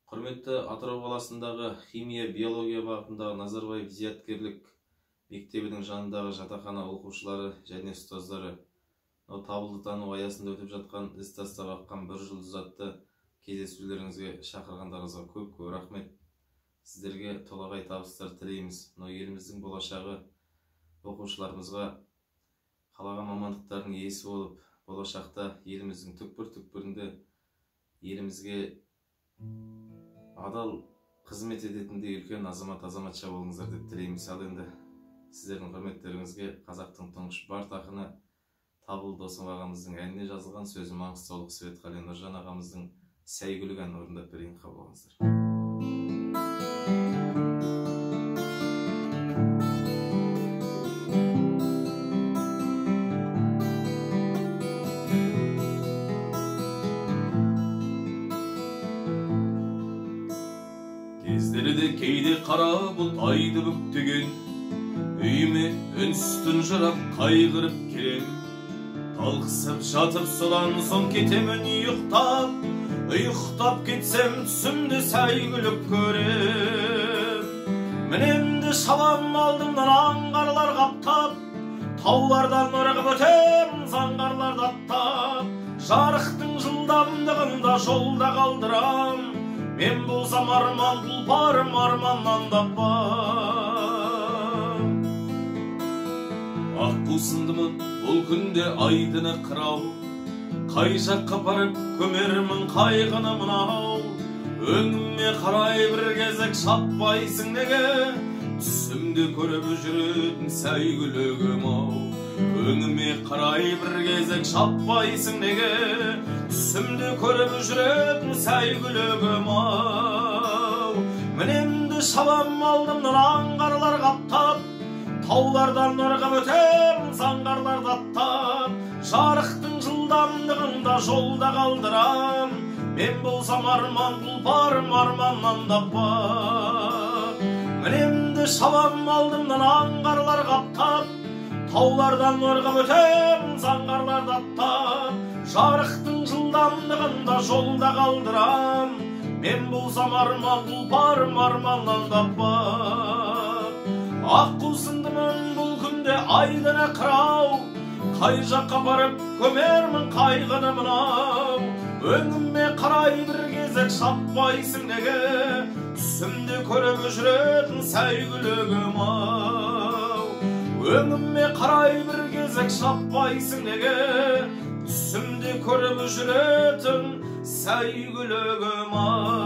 Құрметті Атырау қаласындағы химия, биология бағытындағы Назарбаев зияткерлік мектебінің жанындағы жатақхана оқушылары және ұстаздары табылды тану аясында өтіп жатқан із тастап аққан бір жұлдыз атты кездесулеріңізге шақырғандарыңызға көп рахмет. Сіздерге толағай табыстар тілейміз. Еліміздің болашағы оқушыларымызға қалаған мамандықтардың иесі болып, болашақта еліміздің түкпір-түкпірінде елімізге адал қызмет ететіндей үлкен азамат-азаматша болыңыздар деп тілейміз. Ал енді сіздердің құрметтеріңізге қазақтың тұңғыш бард ақыны Табыл Досым ағамыздың әніне жазылған сөзі Маңғыстаулық Светқали Нұржан ағамыздың сәйгүлік әнін орындап берейін, қабыл алыңыздар. Кездерде кейде қара бұлт айды бүктеген, үйіме үнсіз тұнжырап қайғырып келем. Талқысып жатып содан соң кетемін ұйықтап, ұйықтап кетсем түсімді сәйгүлік көрем. Мінемді шабам алдымдан аңғарлар қаптап, таулардан ырғып өтем заңғарларды аттап. Жарықтың жылдамдығында жолда қалдырам, мен болсам арман тұлпарым арманнан таппам. Ақ қусындымын бұл күнде айдыны қырау, қай жаққа барып көмермін қайғыны мынау. Өңіме қарай бір кезек шаппайсың неге, түсімде көріп жүретін сәйгүлігім-ау. Өңіме қарай бір кезек шаппайсың неге, түсімде көріп жүретін сәйгүлігім-ау. Мінемді шабам алдымдан аңғарлар қаптап, таулардан ырғып өтем заңғарларды аттап. Жарықтың жылдамдығында жолда қалдырам, мен болсам арман тұлпарым арманнан таппам. Мінемді шабам алдымдан аңғарлар қаптап, таулардан ырғып өтем заңғарларды аттап. Жарықтың жылдамдығында жолда қалдырам, мен болсам арман тұлпарым арманнан таппам. Ақ қусындымын бұл күнде айдыны қырау, қай жаққа барып көмермін қайғыны мынау. Өңіме қарай бір кезек шаппайсың неге, түсімде көріп жүретін сәйгүлігім-ау. Өңіме қарай бір кезек шаппайсың неге, түсімде көріп жүретін сәйгүлігім-ау.